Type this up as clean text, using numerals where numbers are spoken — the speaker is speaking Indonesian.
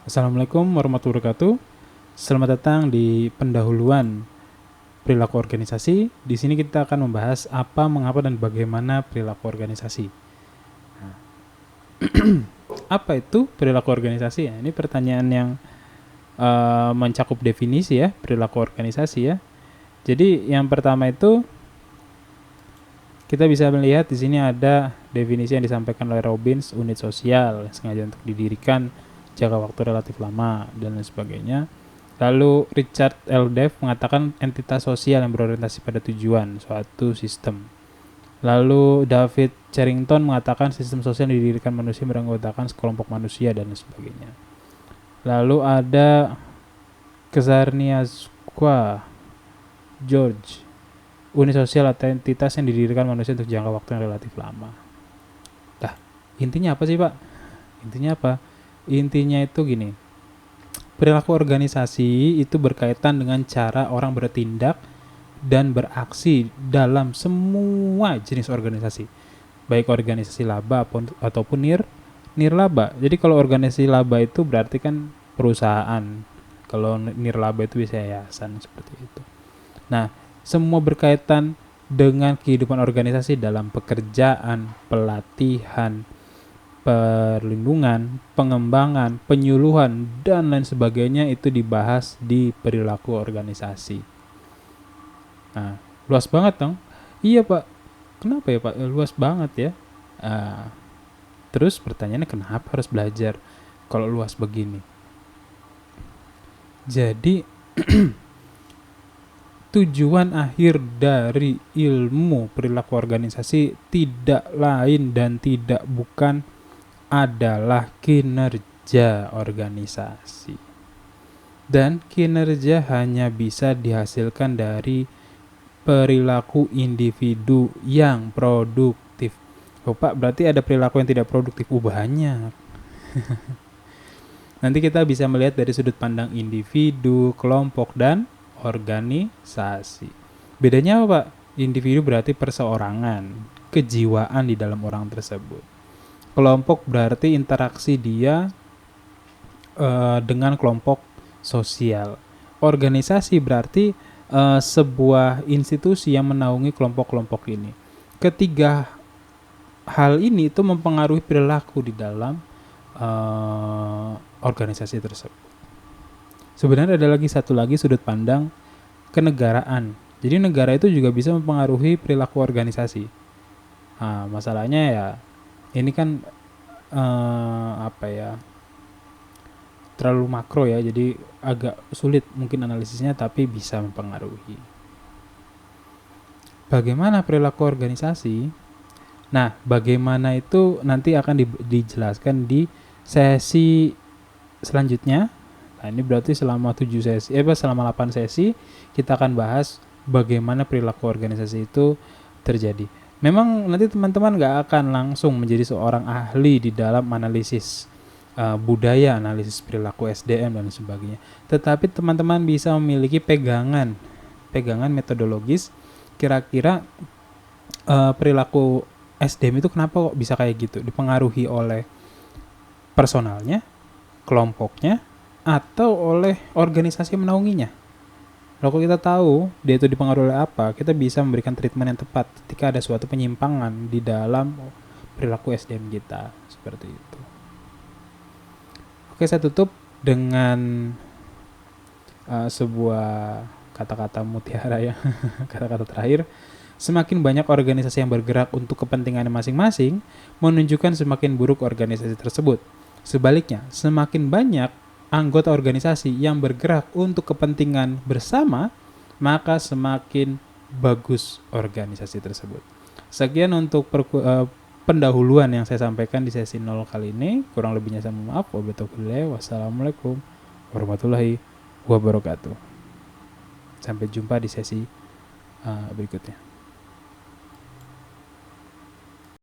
Assalamualaikum warahmatullahi wabarakatuh. Selamat datang di pendahuluan perilaku organisasi. Di sini kita akan membahas apa, mengapa, dan bagaimana perilaku organisasi. Nah, apa itu perilaku organisasi? Ya, ini pertanyaan yang mencakup definisi ya, perilaku organisasi ya. Jadi yang pertama itu kita bisa melihat di sini ada definisi yang disampaikan oleh Robbins, unit sosial sengaja untuk didirikan jangka waktu relatif lama dan lain sebagainya. Lalu Richard L. Dev mengatakan entitas sosial yang berorientasi pada tujuan suatu sistem. Lalu David Charrington mengatakan sistem sosial yang didirikan manusia beranggotakan sekelompok manusia dan lain sebagainya. Lalu ada Ksarniaskwa George, unit sosial atau entitas yang didirikan manusia untuk jangka waktu yang relatif lama. Nah, intinya apa sih Pak? Intinya apa? Intinya itu gini, perilaku organisasi itu berkaitan dengan cara orang bertindak dan beraksi dalam semua jenis organisasi, baik organisasi laba ataupun nirlaba. Jadi kalau organisasi laba itu berarti kan perusahaan, kalau nirlaba itu bisa yayasan seperti itu. Nah, semua berkaitan dengan kehidupan organisasi dalam pekerjaan, pelatihan, perlindungan, pengembangan, penyuluhan, dan lain sebagainya itu dibahas di perilaku organisasi. Nah, luas banget dong. Iya Pak, kenapa ya Pak? Luas banget ya. Terus pertanyaannya kenapa harus belajar kalau luas begini? Jadi tujuan akhir dari ilmu perilaku organisasi tidak lain dan tidak bukan adalah kinerja organisasi. Dan kinerja hanya bisa dihasilkan dari perilaku individu yang produktif. Oh Pak, berarti ada perilaku yang tidak produktif? Banyak. Nanti kita bisa melihat dari sudut pandang individu, kelompok, dan organisasi. Bedanya apa Pak? Individu berarti perseorangan, kejiwaan di dalam orang tersebut. Kelompok berarti interaksi dia dengan kelompok sosial. Organisasi berarti sebuah institusi yang menaungi kelompok-kelompok ini. Ketiga hal ini itu mempengaruhi perilaku di dalam organisasi tersebut. Sebenarnya ada satu lagi sudut pandang kenegaraan. Jadi negara itu juga bisa mempengaruhi perilaku organisasi. Nah, masalahnya ya ini kan terlalu makro ya, jadi agak sulit mungkin analisisnya, tapi bisa mempengaruhi. Bagaimana perilaku organisasi? Nah, bagaimana itu nanti akan dijelaskan di sesi selanjutnya. Nah, ini berarti selama 8 sesi kita akan bahas bagaimana perilaku organisasi itu terjadi. Memang nanti teman-teman gak akan langsung menjadi seorang ahli di dalam analisis budaya, analisis perilaku SDM dan sebagainya. Tetapi teman-teman bisa memiliki pegangan metodologis kira-kira perilaku SDM itu kenapa kok bisa kayak gitu, dipengaruhi oleh personalnya, kelompoknya, atau oleh organisasi yang menaunginya. Kalau kita tahu dia itu dipengaruhi oleh apa, kita bisa memberikan treatment yang tepat ketika ada suatu penyimpangan di dalam perilaku SDM kita, seperti itu. Oke, saya tutup dengan sebuah kata-kata mutiara ya, kata-kata terakhir. Semakin banyak organisasi yang bergerak untuk kepentingan masing-masing, menunjukkan semakin buruk organisasi tersebut. Sebaliknya, semakin banyak anggota organisasi yang bergerak untuk kepentingan bersama, maka semakin bagus organisasi tersebut. Sekian untuk pendahuluan yang saya sampaikan di sesi 0 kali ini. Kurang lebihnya saya mohon maaf. Wassalamualaikum warahmatullahi wabarakatuh. Sampai jumpa di sesi berikutnya.